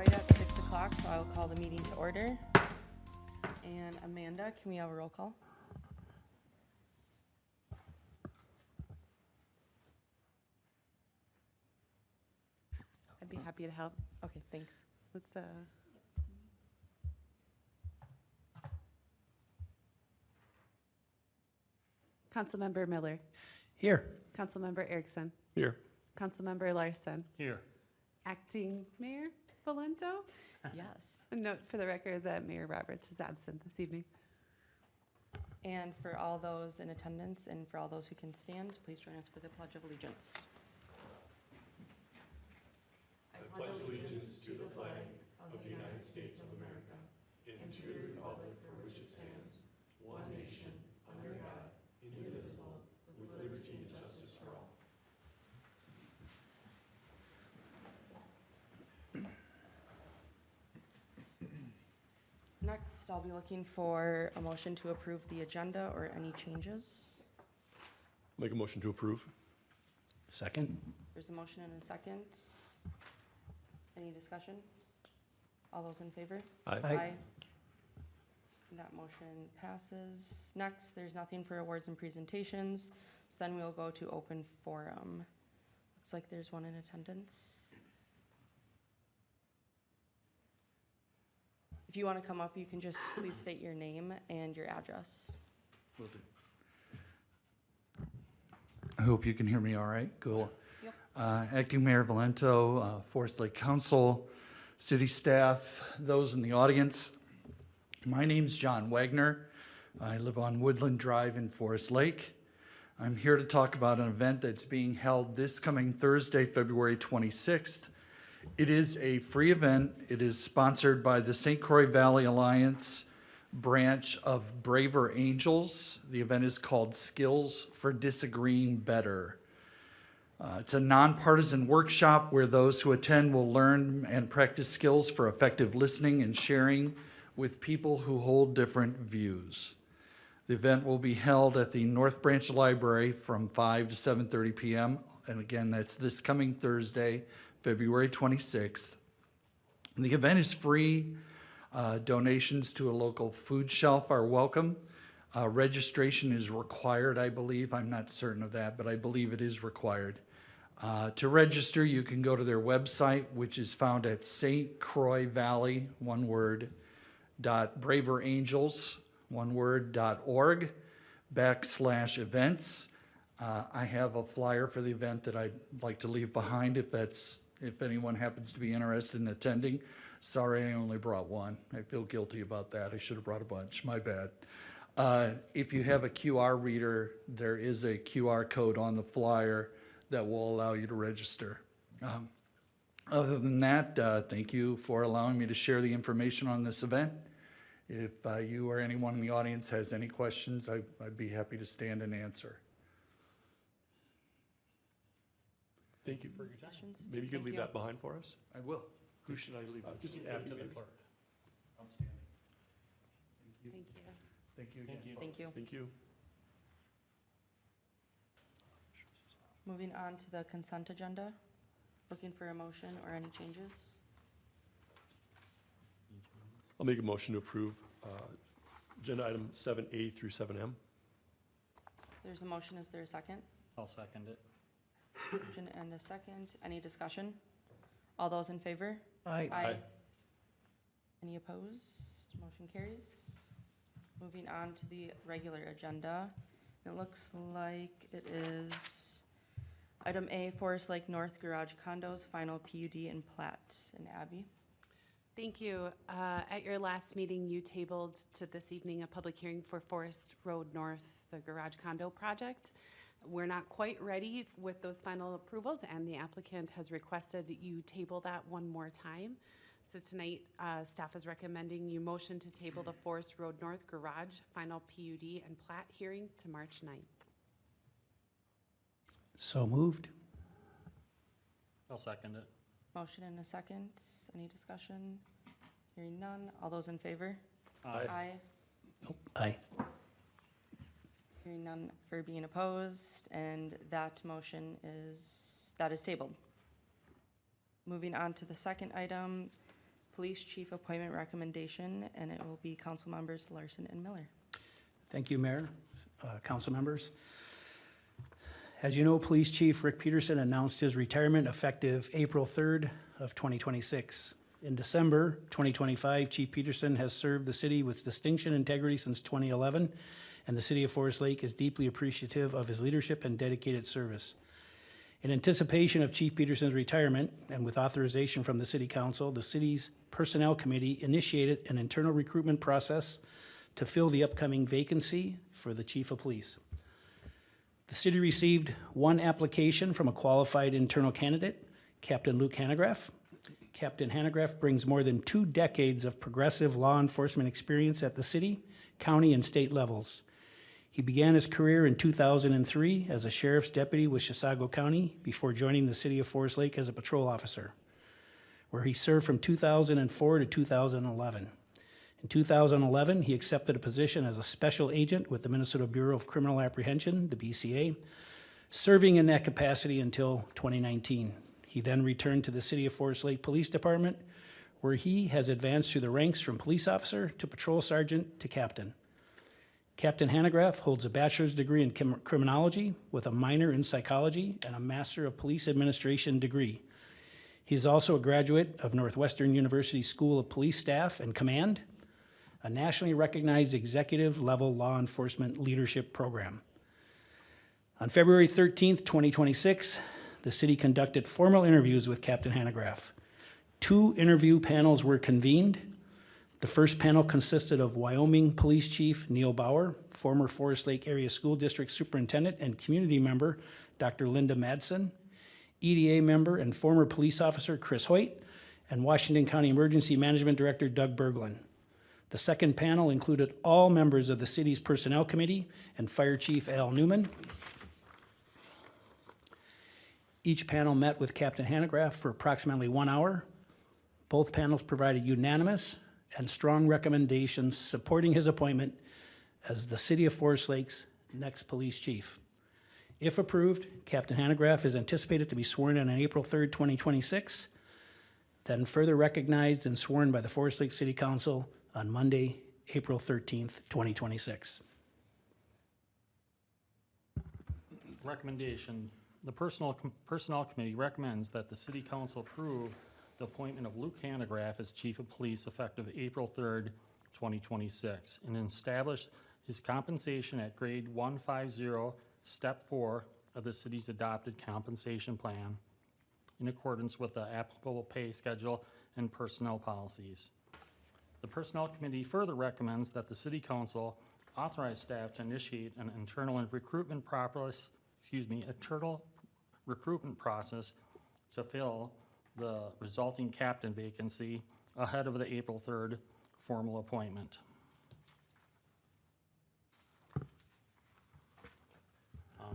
right at 6 o'clock, so I will call the meeting to order. And Amanda, can we have a roll call? I'd be happy to help. Okay, thanks. Let's, Councilmember Miller, Here. Councilmember Erickson, Here. Councilmember Larson, Here. Acting Mayor Valento. Yes. A note for the record that Mayor Roberts is absent this evening. And for all those in attendance and for all those who can stand, please join us for the Pledge of Allegiance. I pledge allegiance to the flag of the United States of America and to the republic for which it stands, one nation, under God, indivisible, with liberty and justice for all. Next, I'll be looking for a motion to approve the agenda or any changes. Make a motion to approve. Second. There's a motion and a second. Any discussion? All those in favor? Aye. And that motion passes. Next, there's nothing for awards and presentations, so then we'll go to open forum. Looks like there's one in attendance. If you want to come up, you can just please state your name and your address. Will do. I hope you can hear me all right. Cool. Yep. Acting Mayor Valento, Forest Lake Council, city staff, those in the audience. My name's John Wagner. I live on Woodland Drive in Forest Lake. I'm here to talk about an event that's being held this coming Thursday, February 26th. It is a free event. It is sponsored by the St. Croix Valley Alliance branch of Braver Angels. The event is called Skills for Disagreeing Better. It's a nonpartisan workshop where those who attend will learn and practice skills for effective listening and sharing with people who hold different views. The event will be held at the North Branch Library from 5 to 7:30 p.m. And again, that's this coming Thursday, February 26th. The event is free. Donations to a local food shelf are welcome. Registration is required, I believe. I'm not certain of that, but I believe it is required. To register, you can go to their website, which is found at St. Croix Valley, one word, .braverangels, one word, .org, /events. I have a flyer for the event that I'd like to leave behind if anyone happens to be interested in attending. Sorry, I only brought one. I feel guilty about that. I should have brought a bunch, my bad. If you have a QR reader, there is a QR code on the flyer that will allow you to register. Other than that, thank you for allowing me to share the information on this event. If you or anyone in the audience has any questions, I'd be happy to stand and answer. Thank you for your Questions? Maybe you could Thank leave you. that behind for us? I will. Who should I leave? Just Abby, to the maybe? clerk. Outstanding. Thank you. Thank you. Thank you again. Thank you. Thank you. Moving on to the consent agenda. Looking for a motion or any changes. I'll make a motion to approve agenda item 7A through 7M. There's a motion. Is there a second? I'll second it. Motion and a second. Any discussion? All those in favor? Aye. Any opposed? Motion carries. Moving on to the regular agenda. It looks like it is item A, Forest Lake North Garage Condos, final PUD and Plat. And Abby? Thank you. At your last meeting, you tabled to this evening a public hearing for Forest Road North, the garage condo project. We're not quite ready with those final approvals, and the applicant has requested that you table that one more time. So tonight, staff is recommending you motion to table the Forest Road North Garage final PUD and Plat hearing to March 9th. So moved. I'll second it. Motion and a second. Any discussion? Hearing none. All those in favor? Aye. Aye. Hearing none for being opposed, and that motion is tabled. Moving on to the second item, police chief appointment recommendation, and it will be Councilmembers Larson and Miller. Thank you, Mayor, council members. As you know, Police Chief Rick Peterson announced his retirement effective April 3rd of 2026. In December 2025, Chief Peterson has served the city with distinction and integrity since 2011, and the city of Forest Lake is deeply appreciative of his leadership and dedicated service. In anticipation of Chief Peterson's retirement, and with authorization from the City Council, the city's Personnel Committee initiated an internal recruitment process to fill the upcoming vacancy for the Chief of Police. The city received one application from a qualified internal candidate, Captain Luke Hanegraaff. Captain Hanegraaff brings more than 2 decades of progressive law enforcement experience at the city, county, and state levels. He began his career in 2003 as a sheriff's deputy with Chisago County before joining the city of Forest Lake as a patrol officer, where he served from 2004 to 2011. In 2011, he accepted a position as a special agent with the Minnesota Bureau of Criminal Apprehension, the BCA, serving in that capacity until 2019. He then returned to the City of Forest Lake Police Department, where he has advanced through the ranks from police officer to patrol sergeant to captain. Captain Hanegraaff holds a bachelor's degree in criminology with a minor in psychology and a Master of Police Administration degree. He is also a graduate of Northwestern University School of Police Staff and Command, a nationally recognized executive-level law enforcement leadership program. On February 13th, 2026, the city conducted formal interviews with Captain Hanegraaff. 2 interview panels were convened. The first panel consisted of Wyoming Police Chief Neil Bauer, former Forest Lake Area School District Superintendent and community member Dr. Linda Madsen, EDA member and former police officer Chris Hoyt, and Washington County Emergency Management Director Doug Berglund. The second panel included all members of the city's Personnel Committee and Fire Chief Al Newman. Each panel met with Captain Hanegraaff for approximately 1 hour. Both panels provided unanimous and strong recommendations supporting his appointment as the City of Forest Lake's next police chief. If approved, Captain Hanegraaff is anticipated to be sworn in on April 3rd, 2026, then further recognized and sworn by the Forest Lake City Council on Monday, April 13th, 2026. Recommendation, the Personnel Committee recommends that the City Council approve the appointment of Luke Hanegraaff as Chief of Police effective April 3rd, 2026, and establish his compensation at grade 150, step 4 of the city's adopted compensation plan in accordance with the applicable pay schedule and personnel policies. The Personnel Committee further recommends that the City Council authorize staff to initiate an internal recruitment process to fill the resulting captain vacancy ahead of the April 3rd formal appointment.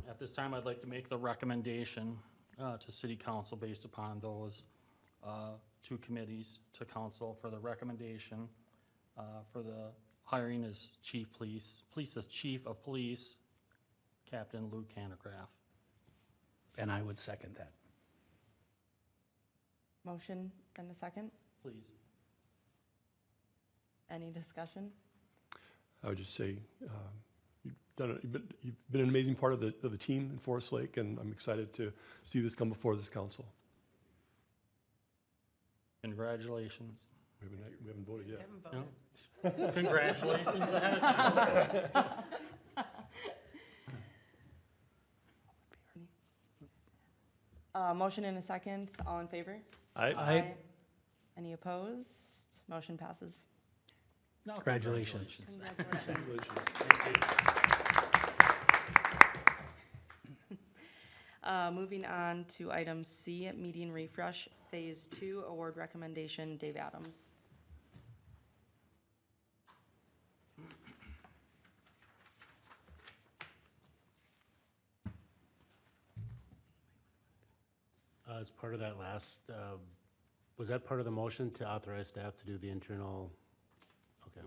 At this time, I'd like to make the recommendation to City Council based upon those 2 committees to council for the recommendation for the hiring as Chief of Police, Captain Luke Hanegraaff. And I would second that. Motion and a second. Please. Any discussion? I would just say, you've been an amazing part of the team in Forest Lake, and I'm excited to see this come before this council. Congratulations. We haven't voted yet. No? Congratulations ahead of time. Motion and a second. All in favor? Aye. Any opposed? Motion passes. No, Congratulations. Congratulations. Moving on to item C, meeting refresh, phase 2, award recommendation, Dave Adams. As part of that last, was that part of the motion to authorize staff to do the internal? Okay.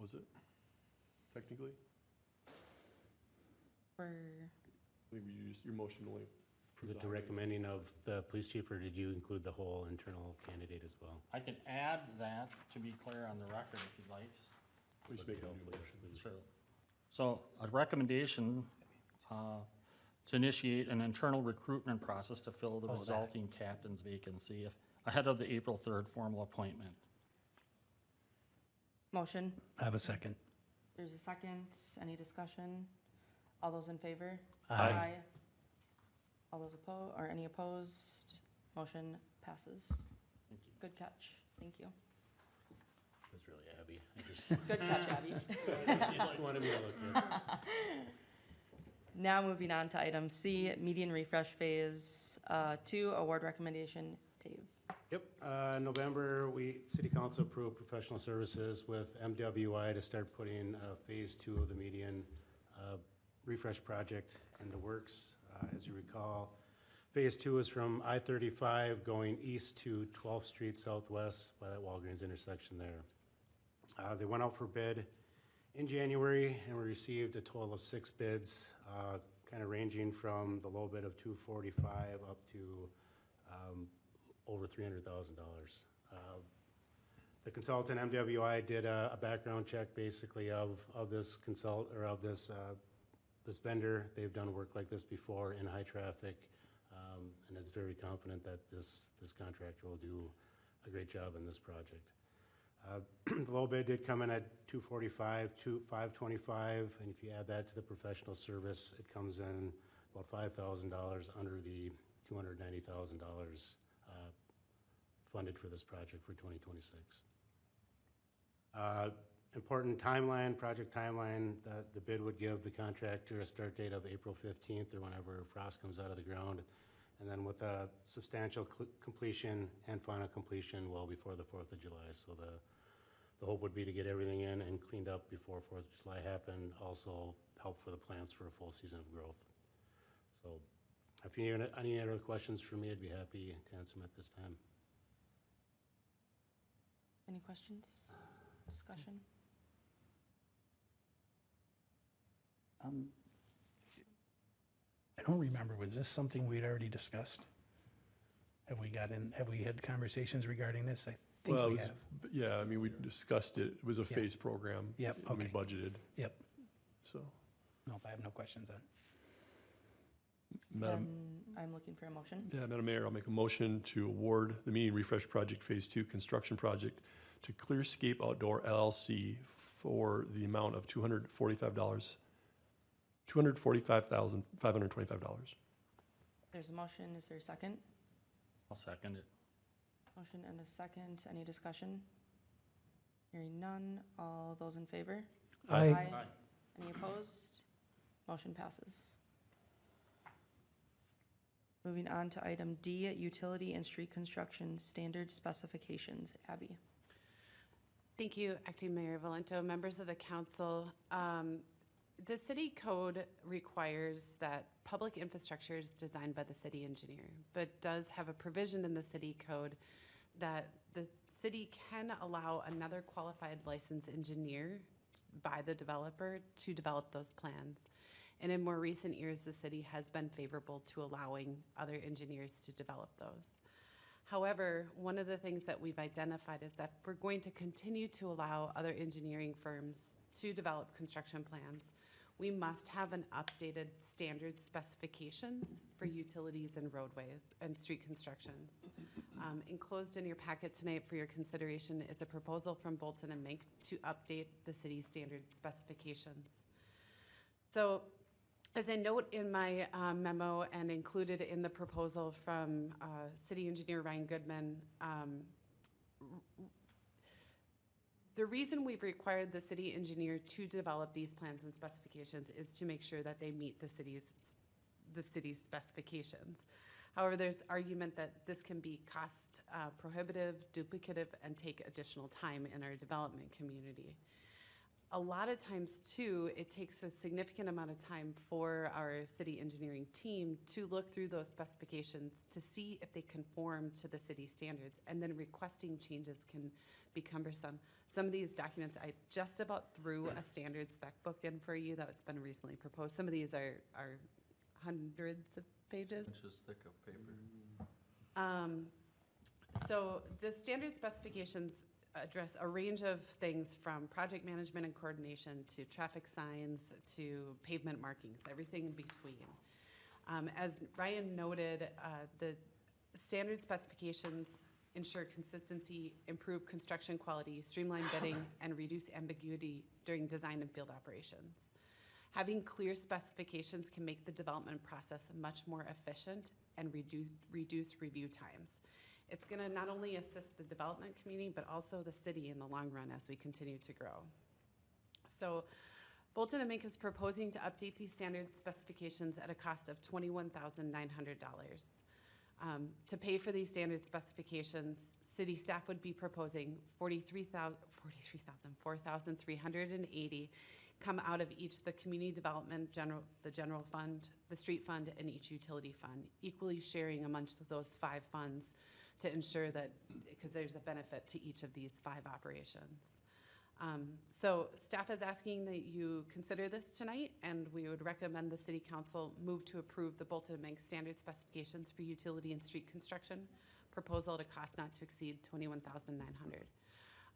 Was it, technically? For, I think your motion only Is it the recommending of the police chief, or did you include the whole internal candidate as well? I can add that to be clear on the record if you'd like. Please make a new motion, please. Sure. So a recommendation to initiate an internal recruitment process to fill the Oh, that. resulting captain's vacancy ahead of the April 3rd formal appointment. Motion, I have a second. there's a second. Any discussion? All those in favor? Aye. All those opposed, or any opposed? Motion passes. Thank you. Good catch. Thank you. That's really Abby. I just Good catch, Abby. wanted me to look good. Now moving on to item C, median refresh phase 2, award recommendation. Dave. Yep, November, city council approved professional services with MWI to start putting phase 2 of the median refresh project in the works. As you recall, phase 2 is from I-35 going east to 12th Street Southwest by that Walgreens intersection there. They went out for bid in January, and we received a total of 6 bids, kind of ranging from the low bid of $245 up to over $300,000. The consultant MWI did a background check basically of this this vendor. They've done work like this before in high traffic, and is very confident that this contractor will do a great job in this project. The low bid did come in at $245 to $525, and if you add that to the professional service, it comes in about $5,000 under the $290,000 funded for this project for 2026. Important timeline, project timeline, the bid would give the contractor a start date of April 15th or whenever frost comes out of the ground. And then with a substantial completion and final completion well before the 4th of July. So the hope would be to get everything in and cleaned up before 4th of July happened. Also help for the plants for a full season of growth. So if you have any other questions for me, I'd be happy to answer them at this time. Any questions? Discussion? I don't remember, was this something we'd already discussed? Have we had conversations regarding this? I think Well, it we was, have. yeah, I mean, we discussed it. It was a Yeah. phased program. Yep, And we okay. budgeted, Yep, so. no, I have no questions then. Madam, Then I'm looking for a motion. yeah, Madam Mayor, I'll make a motion to award the median refresh project phase 2 construction project to Clearscape Outdoor LLC for the amount of $245,525. There's a motion. Is there a second? I'll second it. Motion and a second. Any discussion? Hearing none. All those in favor? Aye. Aye. Any opposed? Motion passes. Moving on to item D, utility and street construction standard specifications. Abby. Thank you, Acting Mayor Valento, members of the council. The city code requires that public infrastructure is designed by the city engineer, but does have a provision in the city code that the city can allow another qualified licensed engineer by the developer to develop those plans. And in more recent years, the city has been favorable to allowing other engineers to develop those. However, one of the things that we've identified is that we're going to continue to allow other engineering firms to develop construction plans. We must have an updated standard specifications for utilities and roadways and street constructions. Enclosed in your packet tonight for your consideration is a proposal from Bolton and Mink to update the city's standard specifications. So, as a note in my memo and included in the proposal from City Engineer Ryan Goodman, the reason we've required the city engineer to develop these plans and specifications is to make sure that they meet the city's specifications. However, there's argument that this can be cost prohibitive, duplicative, and take additional time in our development community. A lot of times, too, it takes a significant amount of time for our city engineering team to look through those specifications to see if they conform to the city standards, and then requesting changes can be cumbersome. Some of these documents, I just about threw a standard spec book in for you that's been recently proposed. Some of these are hundreds of pages. Just thick of paper. So the standard specifications address a range of things from project management and coordination to traffic signs to pavement markings, everything in between. As Ryan noted, the standard specifications ensure consistency, improve construction quality, streamline bidding, and reduce ambiguity during design and field operations. Having clear specifications can make the development process much more efficient and reduce review times. It's going to not only assist the development community, but also the city in the long run as we continue to grow. So Bolton & Mink is proposing to update these standard specifications at a cost of $21,900. To pay for these standard specifications, city staff would be proposing $4,380 come out of each the community development, the general fund, the street fund, and each utility fund, equally sharing amongst those 5 funds to ensure that, because there's a benefit to each of these 5 operations. So staff is asking that you consider this tonight, and we would recommend the city council move to approve the Bolton & Mink standard specifications for utility and street construction proposal at a cost not to exceed $21,900.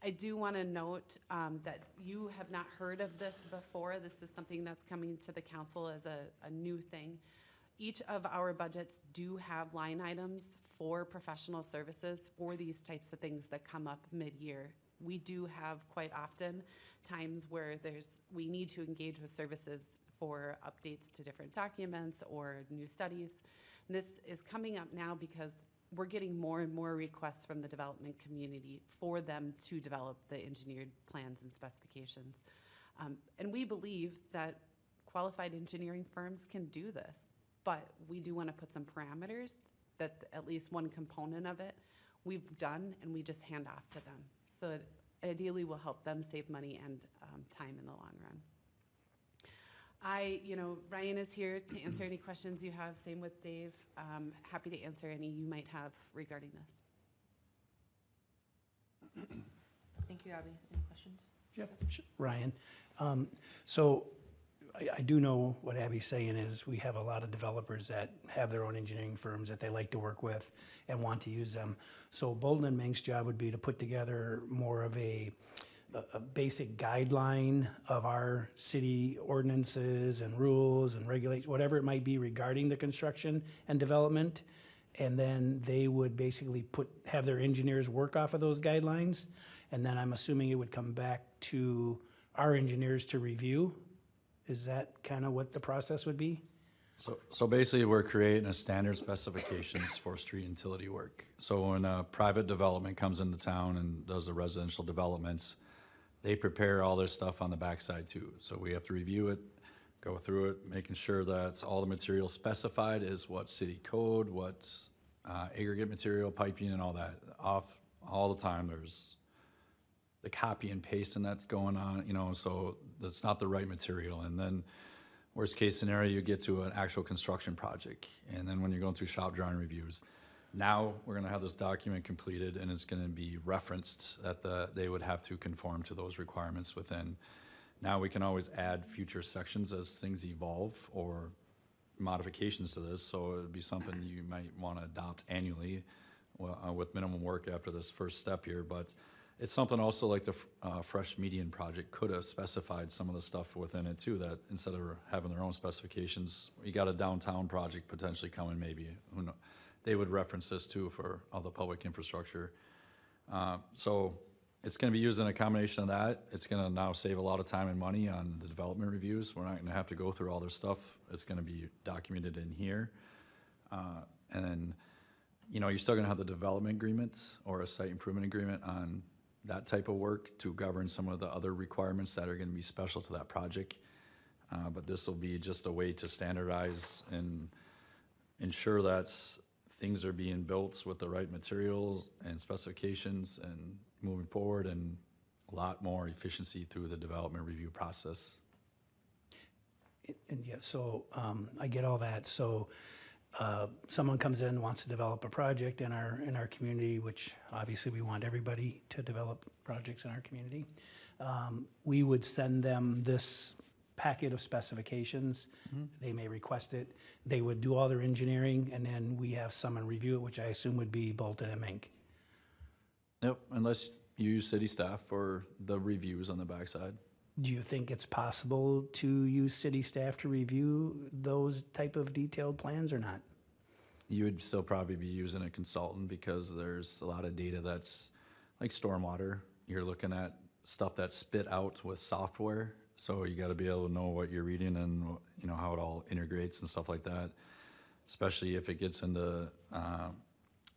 I do want to note that you have not heard of this before. This is something that's coming to the council as a new thing. Each of our budgets do have line items for professional services for these types of things that come up mid-year. We do have quite often times where we need to engage with services for updates to different documents or new studies. And this is coming up now because we're getting more and more requests from the development community for them to develop the engineered plans and specifications. And we believe that qualified engineering firms can do this, but we do want to put some parameters that at least one component of it we've done and we just hand off to them. So it ideally will help them save money and time in the long run. Ryan is here to answer any questions you have. Same with Dave. Happy to answer any you might have regarding this. Thank you, Abby. Any questions? Yep, Ryan. So I do know what Abby's saying is we have a lot of developers that have their own engineering firms that they like to work with and want to use them. So Bolton & Mink's job would be to put together more of a basic guideline of our city ordinances and rules and regulations, whatever it might be regarding the construction and development. And then they would basically have their engineers work off of those guidelines. And then I'm assuming it would come back to our engineers to review. Is that kind of what the process would be? So basically, we're creating a standard specifications for street utility work. So when a private development comes into town and does the residential developments, they prepare all their stuff on the backside too. So we have to review it, go through it, making sure that all the material specified is what city code, what's aggregate material, piping, and all that. All the time, there's the copy and pasting that's going on, so that's not the right material. And then worst case scenario, you get to an actual construction project. And then when you're going through shop drawing reviews, now we're gonna have this document completed and it's gonna be referenced that they would have to conform to those requirements within. Now we can always add future sections as things evolve or modifications to this. So it'd be something you might wanna adopt annually with minimum work after this first step here. But it's something also like the Fresh Median project could have specified some of the stuff within it too, that instead of having their own specifications, you got a downtown project potentially coming maybe, who knows? They would reference this too for all the public infrastructure. So it's gonna be used in a combination of that. It's gonna now save a lot of time and money on the development reviews. We're not gonna have to go through all their stuff. It's gonna be documented in here. And then, you're still gonna have the development agreement or a site improvement agreement on that type of work to govern some of the other requirements that are gonna be special to that project. But this will be just a way to standardize and ensure that things are being built with the right materials and specifications and moving forward, and a lot more efficiency through the development review process. And yeah, so I get all that. So someone comes in, wants to develop a project in our community, which obviously we want everybody to develop projects in our community. We would send them this packet of specifications. They may request it. They would do all their engineering, and then we have someone review it, which I assume would be Bolton and Mink. Yep, unless you use city staff for the reviews on the backside. Do you think it's possible to use city staff to review those type of detailed plans or not? You would still probably be using a consultant because there's a lot of data that's like stormwater. You're looking at stuff that's spit out with software. So you gotta be able to know what you're reading and, you know, how it all integrates and stuff like that. Especially if it gets into,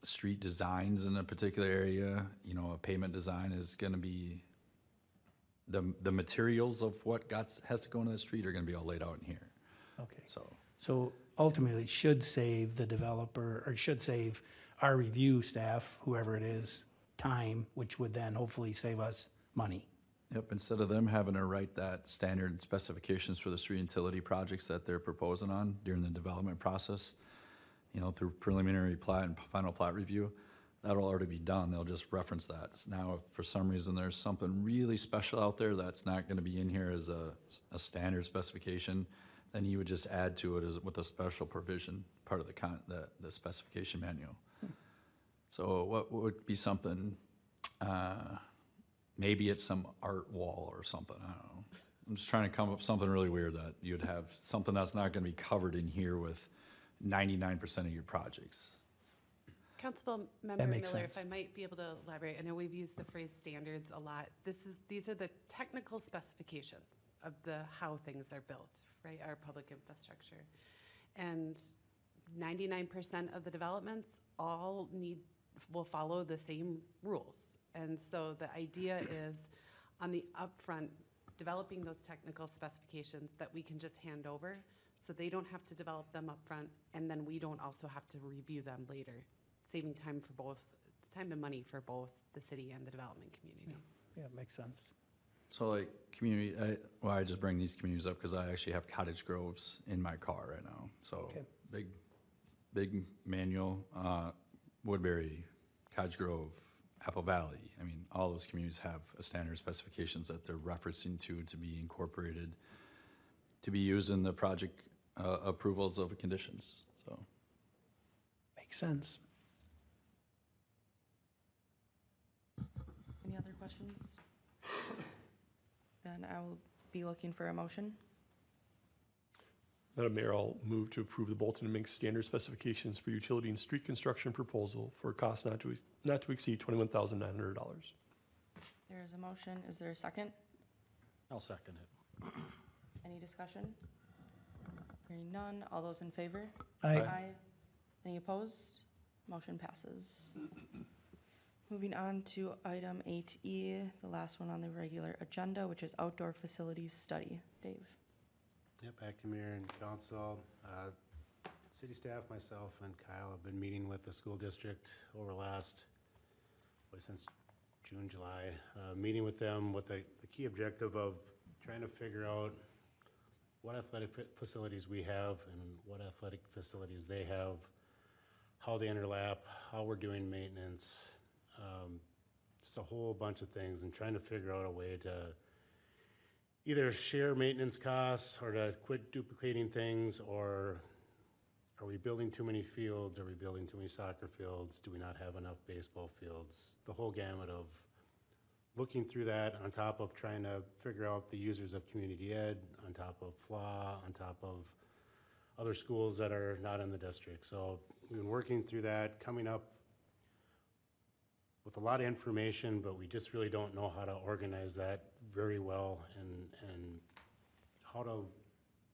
street designs in a particular area, you know, a pavement design is gonna be, the materials of what has to go into the street are gonna be all laid out in here, Okay. so. So ultimately, it should save the developer, or it should save our review staff, whoever it is, time, which would then hopefully save us money. Yep, instead of them having to write that standard specifications for the street utility projects that they're proposing on during the development process, you know, through preliminary plat and final plat review, that'll already be done. They'll just reference that. Now, if for some reason there's something really special out there that's not gonna be in here as a standard specification, then you would just add to it as with a special provision, part of the specification manual. So what would be something, maybe it's some art wall or something, I don't know. I'm just trying to come up with something really weird that you'd have, something that's not gonna be covered in here with 99% of your projects. Councilmember makes Miller, if sense. I might be able to elaborate, I know we've used the phrase standards a lot. These are the technical specifications of how things are built, right, our public infrastructure. And 99% of the developments will follow the same rules. And so the idea is, on the upfront, developing those technical specifications that we can just hand over, so they don't have to develop them upfront, and then we don't also have to review them later, saving time for both, time and money for both the city and the development community. Yeah, it makes sense. So like community, I just bring these communities up because I actually have Cottage Groves in my car right now. So Okay. big manual, Woodbury, Cottage Grove, Apple Valley. I mean, all those communities have a standard specifications that they're referencing to be incorporated, to be used in the project approvals of conditions, so. Makes sense. Any other questions? Then I will be looking for a motion. Madam Mayor, I'll move to approve the Bolton and Mink standard specifications for utility and street construction proposal for a cost not to exceed $21,900. There is a motion. Is there a second? I'll second it. Any discussion? Hearing none. All those in favor? Aye. Any opposed? Motion passes. Moving on to item 8E, the last one on the regular agenda, which is outdoor facilities study. Dave? Yep, acting mayor and council, city staff, myself and Kyle have been meeting with the school district over since June, July, meeting with them with the key objective of trying to figure out what athletic facilities we have and what athletic facilities they have, how they interlap, how we're doing maintenance, just a whole bunch of things, and trying to figure out a way to either share maintenance costs or to quit duplicating things, or are we building too many fields? Are we building too many soccer fields? Do we not have enough baseball fields? The whole gamut of looking through that, on top of trying to figure out the users of community ed, on top of FLA, on top of other schools that are not in the district. So we've been working through that, coming up with a lot of information, but we just really don't know how to organize that very well, and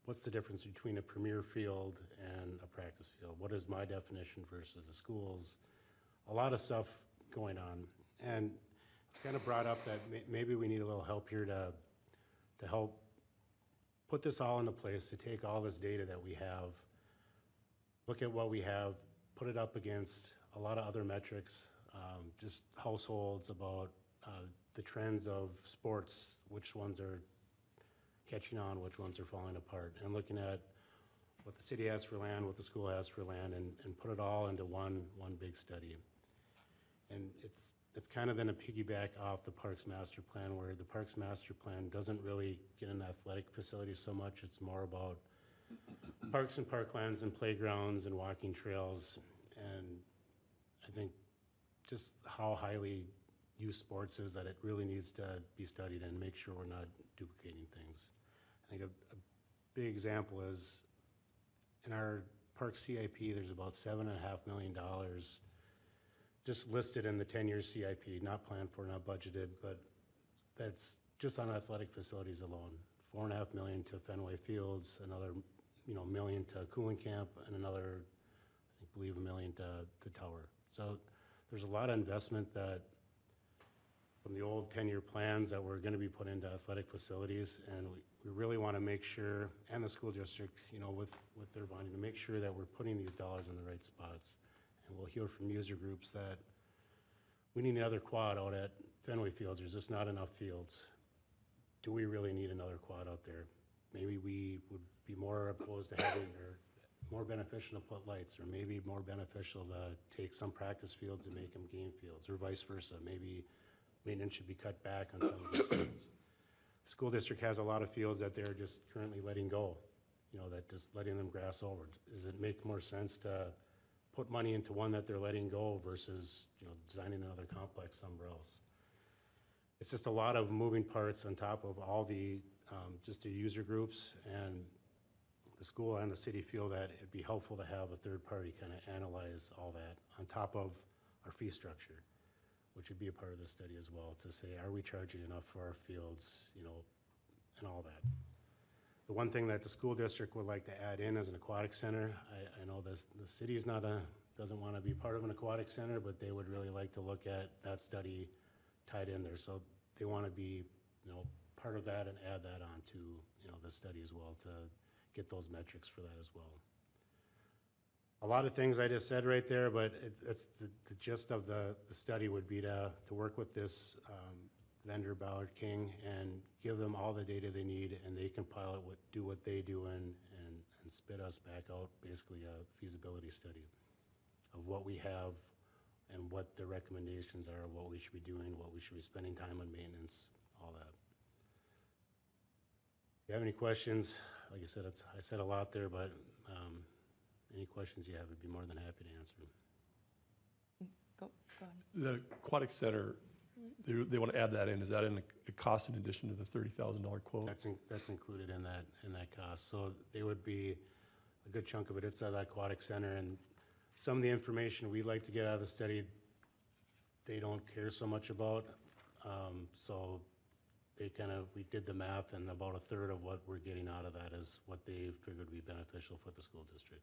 what's the difference between a premier field and a practice field? What is my definition versus the schools? A lot of stuff going on. And it's kind of brought up that maybe we need a little help here to help put this all into place, to take all this data that we have, look at what we have, put it up against a lot of other metrics, just households, about the trends of sports, which ones are catching on, which ones are falling apart, and looking at what the city has for land, what the school has for land, and put it all into one big study. And it's kind of then a piggyback off the Parks Master Plan, where the Parks Master Plan doesn't really get into athletic facilities so much. It's more about parks and parklands and playgrounds and walking trails. And I think just how highly used sports is, that it really needs to be studied and make sure we're not duplicating things. I think a big example is in our park CIP, there's about $7.5 million just listed in the 10-year CIP, not planned for, not budgeted, but that's just on athletic facilities alone. $4.5 million to Fenway Fields, another, million to Cooling Camp, and another, I believe, $1 million to the Tower. So there's a lot of investment that from the old 10-year plans that we're going to be put into athletic facilities, and we really want to make sure, and the school district, with their bonding, to make sure that we're putting these dollars in the right spots. And we'll hear from user groups that we need another quad out at Fenway Fields. There's just not enough fields. Do we really need another quad out there? Maybe we would be more opposed to having, or more beneficial to put lights, or maybe more beneficial to take some practice fields and make them game fields, or vice versa. Maybe maintenance should be cut back on some of these fields. The school district has a lot of fields that they're just currently letting go, that just letting them grass over. Does it make more sense to put money into one that they're letting go versus, designing another complex somewhere else? It's just a lot of moving parts on top of all the, just the user groups, and the school and the city feel that it'd be helpful to have a third party kind of analyze all that on top of our fee structure, which would be a part of the study as well, to say, are we charging enough for our fields, and all that. The one thing that the school district would like to add in is an aquatic center. I know the city is doesn't want to be part of an aquatic center, but they would really like to look at that study tied in there. So they want to be, part of that and add that on to, the study as well, to get those metrics for that as well. A lot of things I just said right there, but it's the gist of the study would be to work with this vendor, Ballard King, and give them all the data they need, and they compile it, do what they do, and spit us back out basically a feasibility study of what we have and what the recommendations are, what we should be doing, what we should be spending time on maintenance, all that. If you have any questions, like I said, I said a lot there, but any questions you have, I'd be more than happy to answer them. Go ahead. The aquatic center, they want to add that in. Is that in a cost in addition to the $30,000 quote? That's included in that cost. So they would be a good chunk of it. It's at that aquatic center, and some of the information we'd like to get out of the study, they don't care so much about. So we did the math, and about a third of what we're getting out of that is what they figured would be beneficial for the school district.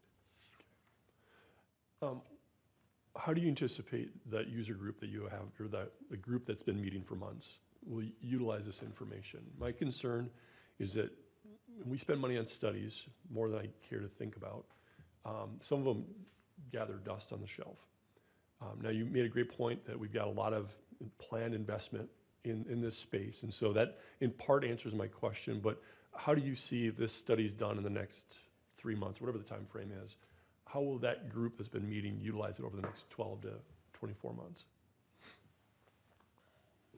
How do you anticipate that user group that you have, or the group that's been meeting for months, will utilize this information? My concern is that when we spend money on studies, more than I care to think about, some of them gather dust on the shelf. Now, you made a great point that we've got a lot of planned investment in this space, and so that in part answers my question, but how do you see if this study's done in the next 3 months, whatever the time frame is? How will that group that's been meeting utilize it over the next 12 to 24 months?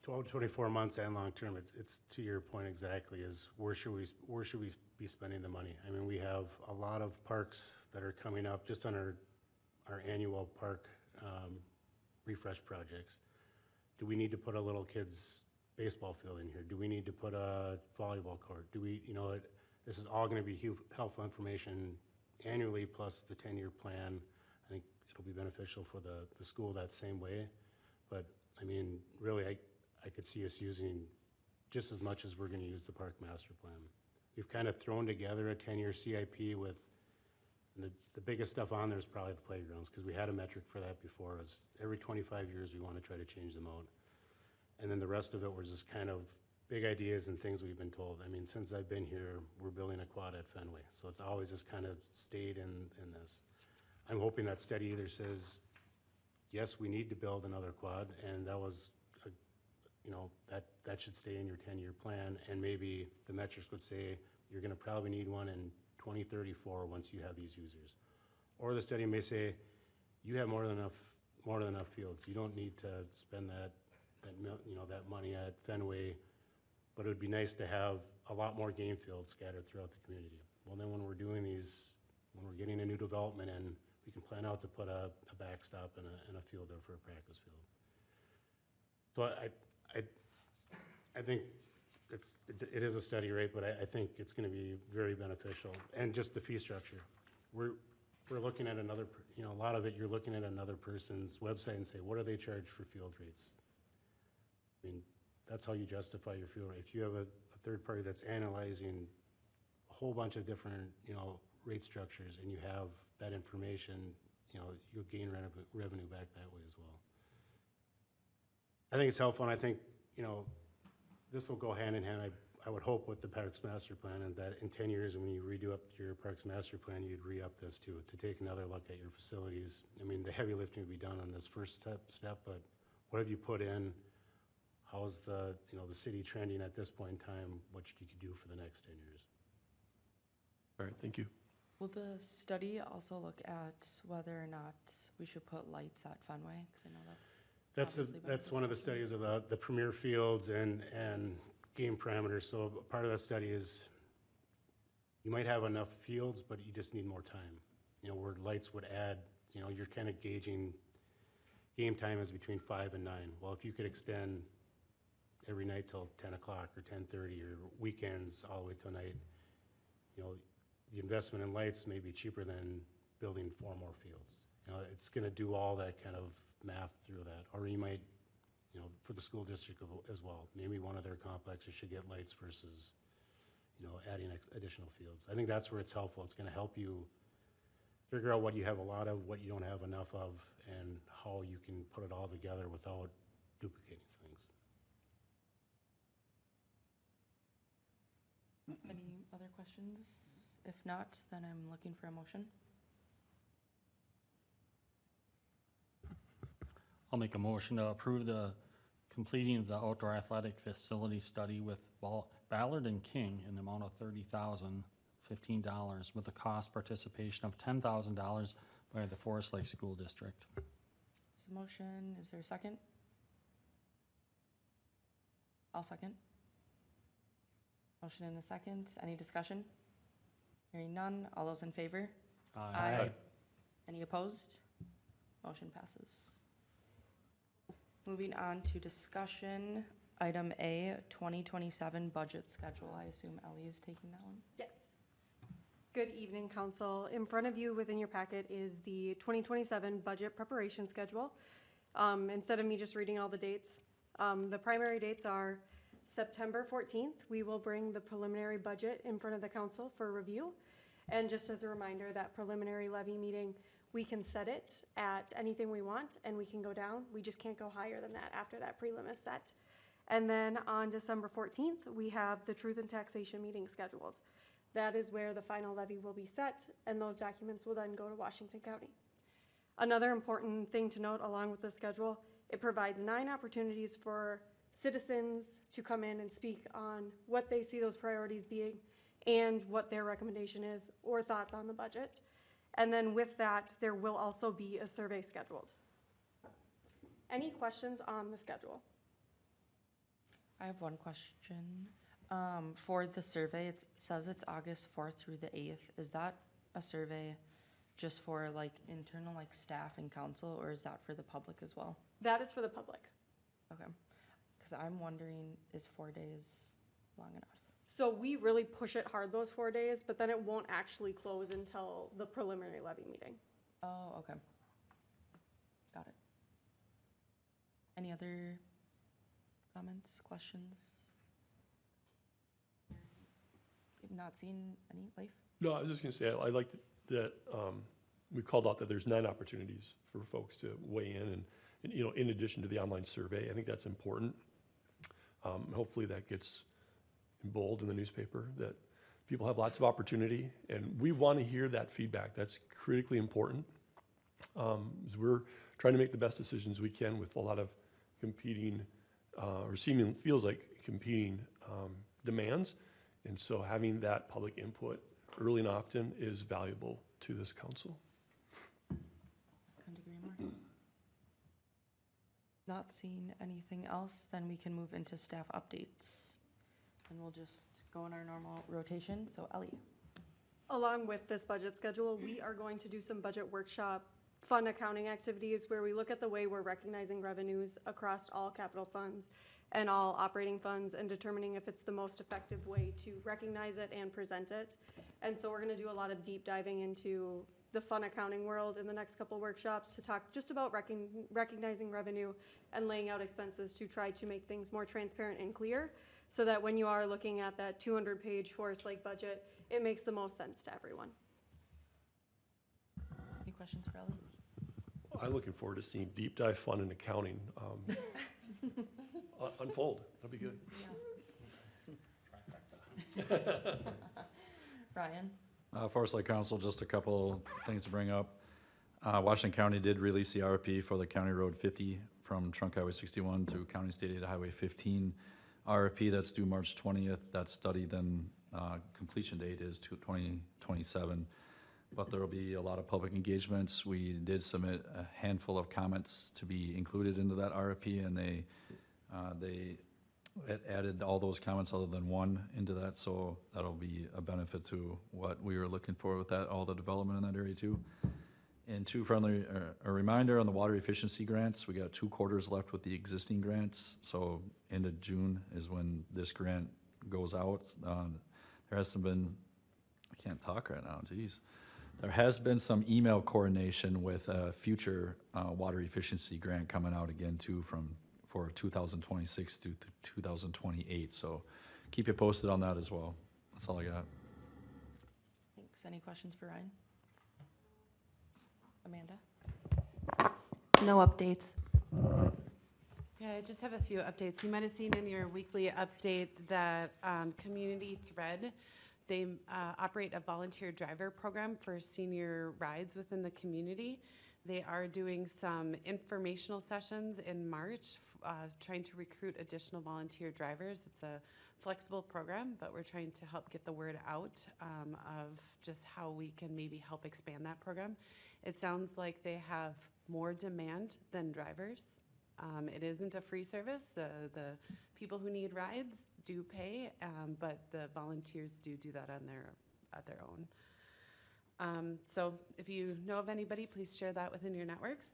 12 to 24 months and long term, it's to your point exactly, is where should we be spending the money? I mean, we have a lot of parks that are coming up just on our annual park refresh projects. Do we need to put a little kids baseball field in here? Do we need to put a volleyball court? Do we, this is all going to be helpful information annually, plus the 10-year plan. I think it'll be beneficial for the school that same way. But I mean, really, I could see us using just as much as we're going to use the park master plan. We've kind of thrown together a 10-year CIP with, and the biggest stuff on there is probably the playgrounds, because we had a metric for that before. It's every 25 years we want to try to change them out. And then the rest of it was just kind of big ideas and things we've been told. I mean, since I've been here, we're building a quad at Fenway. So it's always just kind of stayed in this. I'm hoping that study either says, yes, we need to build another quad, and that was, that should stay in your 10-year plan, and maybe the metrics would say you're gonna probably need one in 2034 once you have these users. Or the study may say, you have more than enough fields. You don't need to spend that that money at Fenway, but it would be nice to have a lot more game fields scattered throughout the community. Well, then when we're doing these, when we're getting a new development in, we can plan out to put a backstop and a field there for a practice field. So I think it is a steady rate, but I think it's gonna be very beneficial. And just the fee structure. We're looking at another, a lot of it, you're looking at another person's website and say, what do they charge for field rates? I mean, that's how you justify your field rate. If you have a third party that's analyzing a whole bunch of different, rate structures and you have that information, you'll gain revenue back that way as well. I think it's helpful, and I think, this will go hand in hand, I would hope, with the Parks Master Plan, and that in 10 years, when you redo up your Parks Master Plan, you'd re-up this to take another look at your facilities. I mean, the heavy lifting would be done on this first step, but what have you put in? How's the city trending at this point in time? What you could do for the next 10 years? All right, thank you. Will the study also look at whether or not we should put lights at Fenway? Because I know obviously That's one of the studies of the premier fields and game parameters. So part of that study is you might have enough fields, but you just need more time. Where lights would add, you're kind of gauging game time is between 5 and 9. Well, if you could extend every night till 10 o'clock or 10:30 or weekends all the way till night, the investment in lights may be cheaper than building 4 more fields. It's going to do all that kind of math through that. Or you might, for the school district as well, maybe one of their complexes should get lights versus, adding additional fields. I think that's where it's helpful. It's going to help you figure out what you have a lot of, what you don't have enough of, and how you can put it all together without duplicating things. Any other questions? If not, then I'm looking for a motion. I'll make a motion to approve the completing of the outdoor athletic facility study with Ballard and King in the amount of $30,015 with a cost participation of $10,000 by the Forest Lake School District. There's a motion. Is there a second? I'll second. Motion and a second. Any discussion? Hearing none. All those in favor? Aye. Any opposed? Motion passes. Moving on to discussion, item A, 2027 budget schedule. I assume Ellie is taking that one. Yes. Good evening, council. In front of you within your packet is the 2027 budget preparation schedule. Instead of me just reading all the dates, the primary dates are September 14th. We will bring the preliminary budget in front of the council for review. And just as a reminder, that preliminary levy meeting, we can set it at anything we want and we can go down. We just can't go higher than that after that prelim is set. And then on December 14th, we have the truth and taxation meeting scheduled. That is where the final levy will be set and those documents will then go to Washington County. Another important thing to note along with the schedule, it provides 9 opportunities for citizens to come in and speak on what they see those priorities being and what their recommendation is or thoughts on the budget. And then with that, there will also be a survey scheduled. Any questions on the schedule? I have one question. For the survey, it says it's August 4th through the 8th. Is that a survey just for like internal like staff and council, or is that for the public as well? That is for the public. Okay. Because I'm wondering, is 4 days long enough? So we really push it hard those 4 days, but then it won't actually close until the preliminary levy meeting. Oh, okay. Got it. Any other comments, questions? Not seen any, Leif? No, I was just gonna say, I liked that, we called out that there's 9 opportunities for folks to weigh in and, in addition to the online survey. I think that's important. Hopefully that gets in bold in the newspaper, that people have lots of opportunity, and we want to hear that feedback. That's critically important. As we're trying to make the best decisions we can with a lot of competing, or feels like competing demands. And so having that public input early and often is valuable to this council. Couldn't agree more. Not seeing anything else, then we can move into staff updates. And we'll just go in our normal rotation. So Ellie. Along with this budget schedule, we are going to do some budget workshop fund accounting activities where we look at the way we're recognizing revenues across all capital funds and all operating funds and determining if it's the most effective way to recognize it and present it. And so we're gonna do a lot of deep diving into the fund accounting world in the next couple workshops to talk just about recognizing revenue and laying out expenses to try to make things more transparent and clear so that when you are looking at that 200-page Forest Lake budget, it makes the most sense to everyone. Any questions for Ellie? I'm looking forward to seeing deep dive fun in accounting unfold. That'll be good. Ryan? Forest Lake Council, just a couple things to bring up. Washington County did release the RFP for the County Road 50 from Trunk Highway 61 to County State Aid Highway 15. RFP that's due March 20th. That study then completion date is 2027. But there will be a lot of public engagements. We did submit a handful of comments to be included into that RFP, and they added all those comments other than one into that, so that'll be a benefit to what we were looking for with that, all the development in that area too. And a reminder on the water efficiency grants, we got 2 quarters left with the existing grants, so end of June is when this grant goes out. There hasn't been, I can't talk right now, geez. There has been some email coordination with a future water efficiency grant coming out again too for 2026 to 2028. So keep you posted on that as well. That's all I got. Thanks. Any questions for Ryan? Amanda? No updates. Yeah, I just have a few updates. You might have seen in your weekly update that Community Thread, they operate a volunteer driver program for senior rides within the community. They are doing some informational sessions in March, trying to recruit additional volunteer drivers. It's a flexible program, but we're trying to help get the word out of just how we can maybe help expand that program. It sounds like they have more demand than drivers. It isn't a free service. The people who need rides do pay, but the volunteers do that on their own. So if you know of anybody, please share that within your networks.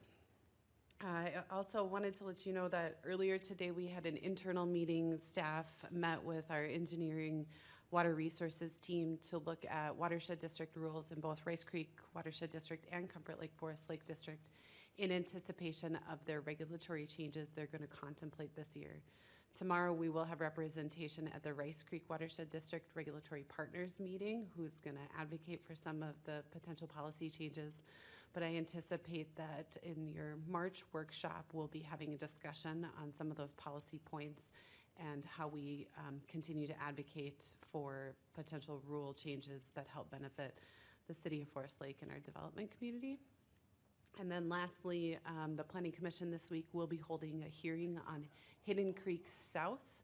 I also wanted to let you know that earlier today we had an internal meeting. Staff met with our engineering water resources team to look at watershed district rules in both Rice Creek Watershed District and Comfort Lake Forest Lake District in anticipation of their regulatory changes they're going to contemplate this year. Tomorrow we will have representation at the Rice Creek Watershed District Regulatory Partners meeting who's going to advocate for some of the potential policy changes. But I anticipate that in your March workshop, we'll be having a discussion on some of those policy points and how we continue to advocate for potential rule changes that help benefit the city of Forest Lake and our development community. And then lastly, the Planning Commission this week will be holding a hearing on Hidden Creek South.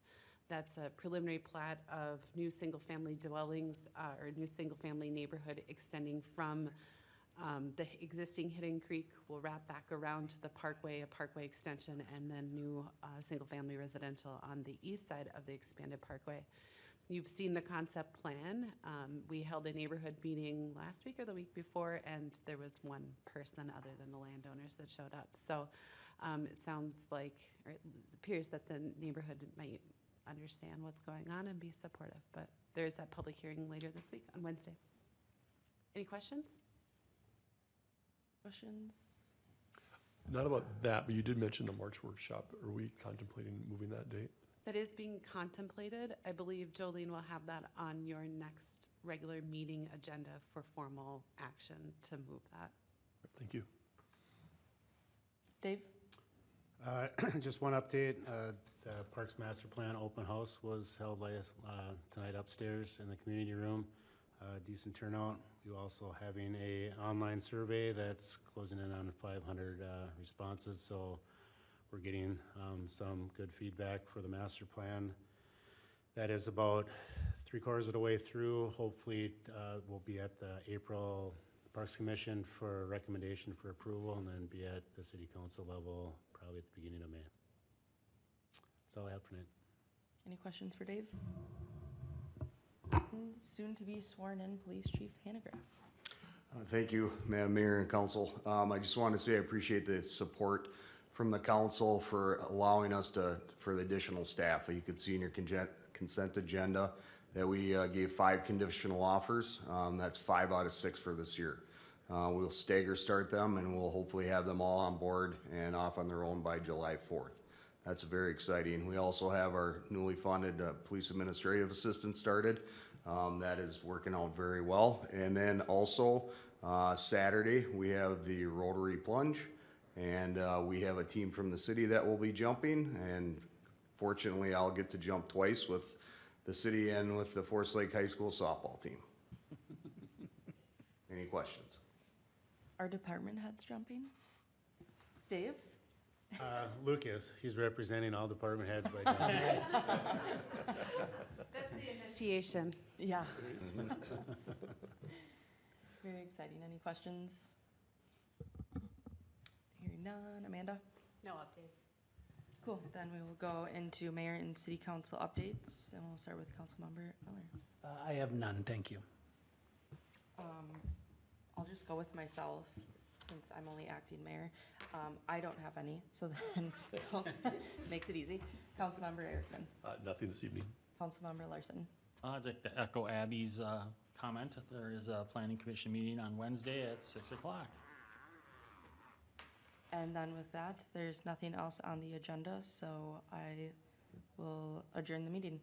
That's a preliminary plat of new single-family dwellings or new single-family neighborhood extending from the existing Hidden Creek. Will wrap back around to the parkway, a parkway extension, and then new single-family residential on the east side of the expanded parkway. You've seen the concept plan. We held a neighborhood meeting last week or the week before, and there was one person other than the landowners that showed up. So it sounds like, or it appears that the neighborhood might understand what's going on and be supportive. But there is that public hearing later this week on Wednesday. Any questions? Questions? Not about that, but you did mention the March workshop. Are we contemplating moving that date? That is being contemplated. I believe Jolene will have that on your next regular meeting agenda for formal action to move that. Thank you. Dave? Just one update. The Parks Master Plan open house was held tonight upstairs in the community room. Decent turnout. We're also having a online survey that's closing in on 500 responses. So we're getting some good feedback for the master plan. That is about 3/4 of the way through. Hopefully we'll be at the April Parks Commission for recommendation for approval and then be at the City Council level probably at the beginning of May. That's all I have for tonight. Any questions for Dave? Soon to be sworn in Police Chief Hanegraaff. Thank you, Madam Mayor and Council. I just want to say I appreciate the support from the council for allowing us for the additional staff. You could see in your consent agenda that we gave 5 conditional offers. That's 5 out of 6 for this year. We'll stagger start them, and we'll hopefully have them all on board and off on their own by July 4th. That's very exciting. We also have our newly funded police administrative assistant started. That is working out very well. And then also Saturday, we have the Rotary Plunge, and we have a team from the city that will be jumping. And fortunately, I'll get to jump twice with the city and with the Forest Lake High School softball team. Any questions? Are department heads jumping? Dave? Lucas, he's representing all department heads by now. That's the initiation. Yeah. Very exciting. Any questions? Hearing none. Amanda? No updates. Cool. Then we will go into mayor and city council updates, and we'll start with Councilmember Miller. I have none, thank you. I'll just go with myself since I'm only acting mayor. I don't have any, so then makes it easy. Councilmember Erickson. Nothing this evening. Councilmember Larson. I'd like to echo Abby's comment. There is a planning commission meeting on Wednesday at 6 o'clock. And then with that, there's nothing else on the agenda, so I will adjourn the meeting.